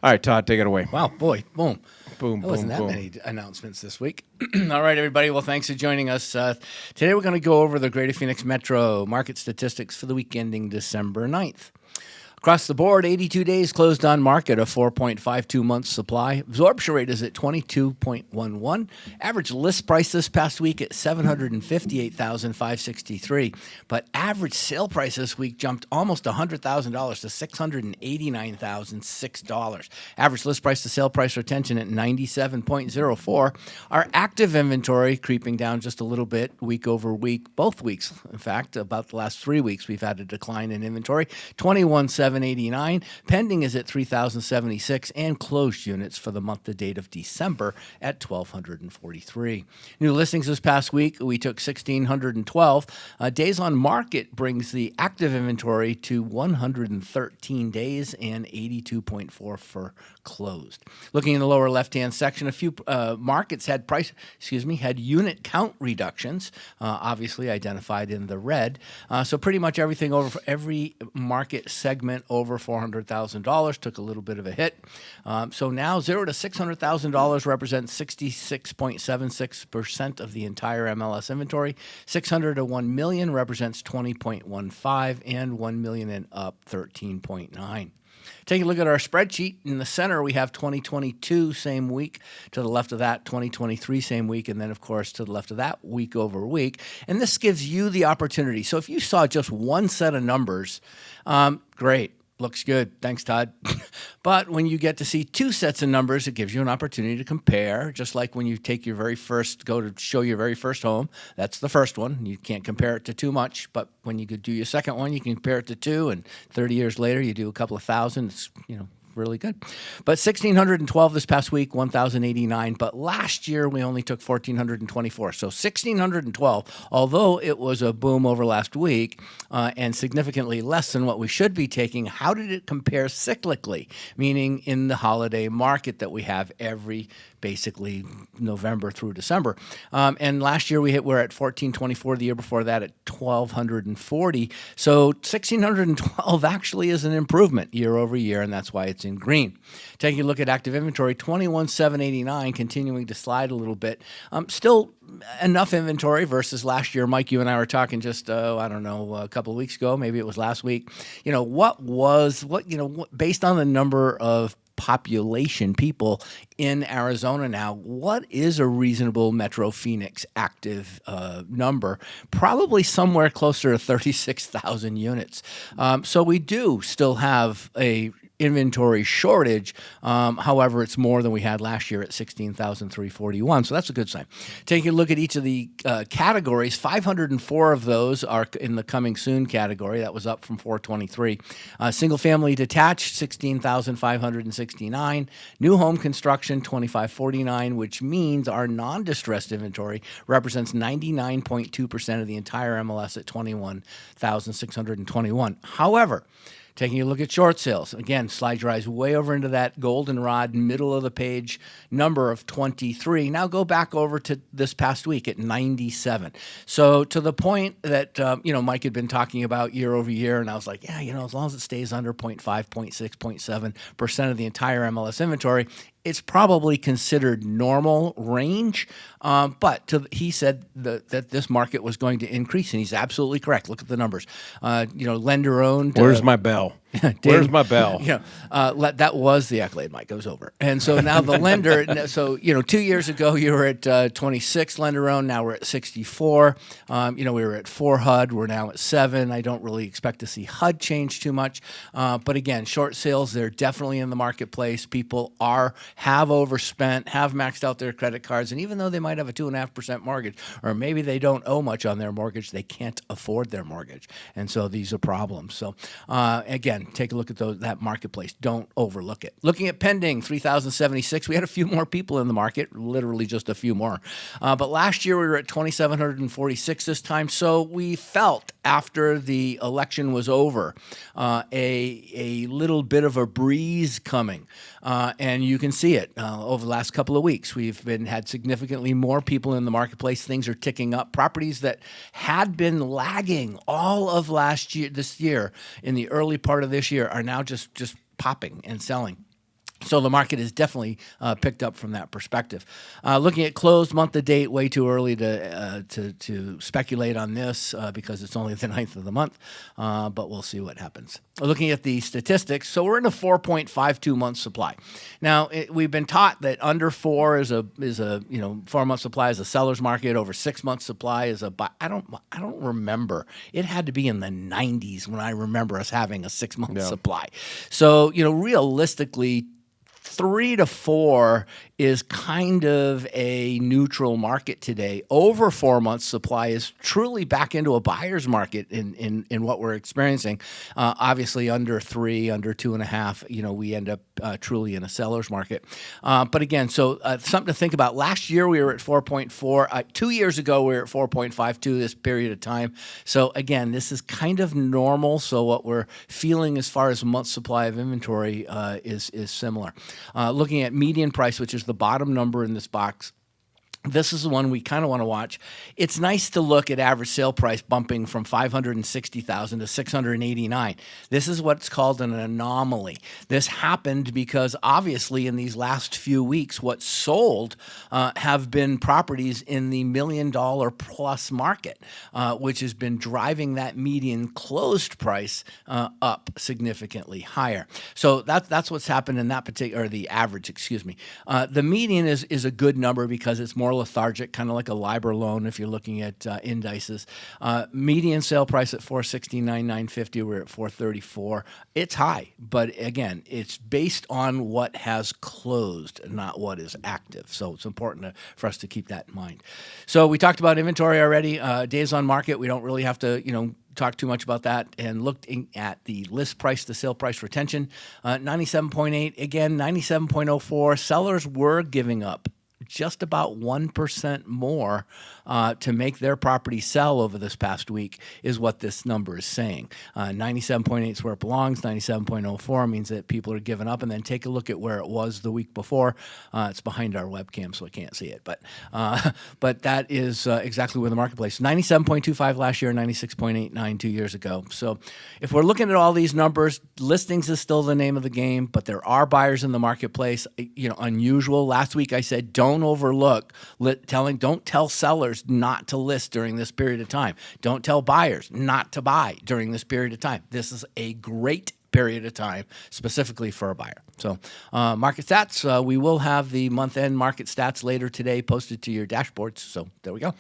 All right, Todd, take it away. Wow, boy, boom. Boom, There wasn't boom, that boom. many announcements this week. All right, everybody. Well, thanks for joining us. Today we're going to go over the Greater Phoenix Metro market statistics for the week ending December 9th. Across the board, 82 days closed on market, a 4.52 month supply. Absorption rate is at 22.11. Average list price this past week at $758,563. But average sale price this week jumped almost $100,000 to $689,006. Average list price to sale price retention at 97.04. Our active inventory creeping down just a little bit week over week, both weeks. In fact, about the last 3 weeks, we've had a decline in inventory, 21,789. Pending is at 3,076, and closed units for the month to date of December at 1,243. New listings this past week, we took 1,612. Days on market brings the active inventory to 113 days and 82.4 for closed. Looking in the lower left-hand section, a few markets had had unit count reductions, obviously identified in the red. So pretty much everything over for every market segment over $400,000 took a little bit of a hit. So now $0 to $600,000 represents 66.76% of the entire MLS inventory. $600,000 to $1 million represents 20.15, and $1 million and up 13.9. Taking a look at our spreadsheet, in the center we have 2022 same week. To the left of that, 2023 same week. And then, of course, to the left of that, week over week. And this gives you the opportunity. So if you saw just one set of numbers, great. Looks good. Thanks, Todd. But when you get to see two sets of numbers, it gives you an opportunity to compare, just like when you take your very first, go to show your very first home. That's the first one. You can't compare it to too much, but when you could do your second one, you can compare it to two, and 30 years later, you do a couple of thousand. It's, really good. But 1,612 this past week, 1,089. But last year, we only took 1,424. So 1,612, although it was a boom over last week and significantly less than what we should be taking, how did it compare cyclically? Meaning in the holiday market that we have every basically November through December. And last year we're at 1,424. The year before that at 1,240. So 1,612 actually is an improvement year over year, and that's why it's in green. Taking a look at active inventory, 21,789, continuing to slide a little bit. Still enough inventory versus last year. Mike, you and I were talking just, a couple of weeks ago, maybe it was last week. Based on the number of population people in Arizona now, what is a reasonable Metro Phoenix active number? Probably somewhere closer to 36,000 units. So we do still have a inventory shortage. However, it's more than we had last year at 16,341. So that's a good sign. Taking a look at each of the categories, 504 of those are in the coming soon category. That was up from 423. Single family detached, 16,569. New home construction, 2,549, which means our non-distressed inventory represents 99.2% of the entire MLS at 21,621. However, taking a look at short sales, again, slide your eyes way over into that goldenrod middle of the page number of 23. Now go back over to this past week at 97. So to the point that, Mike had been talking about year over year, and I was like, as long as it stays under 0.5, 0.6, 0.7% of the entire MLS inventory, it's probably considered normal range, but he said that this market was going to increase, and he's absolutely correct. Look at the numbers. Lender owned. Where's my bell? Where's my bell? That was the accolade, Mike. Goes over. And so now the lender, 2 years ago, you were at 26 lender owned. Now we're at 64. We were at 4 HUD. We're now at 7. I don't really expect to see HUD change too much. But again, short sales, they're definitely in the marketplace. People have overspent, have maxed out their credit cards. And even though they might have a 2.5% mortgage, or maybe they don't owe much on their mortgage, they can't afford their mortgage. And so these are problems. So again, take a look at that marketplace. Don't overlook it. Looking at pending, 3,076. We had a few more people in the market, literally just a few more. But last year we were at 2,746 this time. So we felt after the election was over a little bit of a breeze coming. And you can see it over the last couple of weeks. We've had significantly more people in the marketplace. Things are ticking up. Properties that had been lagging all of this year, in the early part of this year, are now just popping and selling. So the market has definitely picked up from that perspective. Looking at closed month to date, way too early to speculate on this because it's only the 9th of the month, but we'll see what happens. Looking at the statistics, so we're in a 4.52 month supply. Now we've been taught that under 4 is a 4 month supply is a seller's market. Over 6 months supply is a buy. I don't remember. It had to be in the 90s when I remember us having a 6 month supply. So realistically, 3 to 4 is kind of a neutral market today. Over 4 months supply is truly back into a buyer's market in what we're experiencing. Obviously under 3, under 2.5, we end up truly in a seller's market. But again, so something to think about. Last year we were at 4.4. 2 years ago we were at 4.52 this period of time. So again, this is kind of normal. So what we're feeling as far as month supply of inventory is similar. Looking at median price, which is the bottom number in this box, this is the one we kind of want to watch. It's nice to look at average sale price bumping from $560,000 to $689,000. This is what's called an anomaly. This happened because obviously in these last few weeks, what's sold have been properties in the $1 million plus market, which has been driving that median closed price up significantly higher. So that's what's happened in that particular, or the average, excuse me. The median is a good number because it's more lethargic, kind of like a LIBOR loan if you're looking at indices. Median sale price at $469,950. We're at $434. It's high, but again, it's based on what has closed, not what is active. So it's important for us to keep that in mind. So we talked about inventory already. Days on market, we don't really have to, talk too much about that. And looking at the list price to sale price retention, 97.8, again, 97.04. Sellers were giving up just about 1% more to make their property sell over this past week is what this number is saying. 97.8 is where it belongs. 97.04 means that people are giving up. And then take a look at where it was the week before. It's behind our webcam, so I can't see it. But that is exactly where the marketplace. 97.25 last year, 96.89 2 years ago. So if we're looking at all these numbers, listings is still the name of the game, but there are buyers in the marketplace. Unusual. Last week I said don't don't tell sellers not to list during this period of time. Don't tell buyers not to buy during this period of time. This is a great period of time specifically for a buyer. So market stats, we will have the month-end market stats later today posted to your dashboards. So there we go.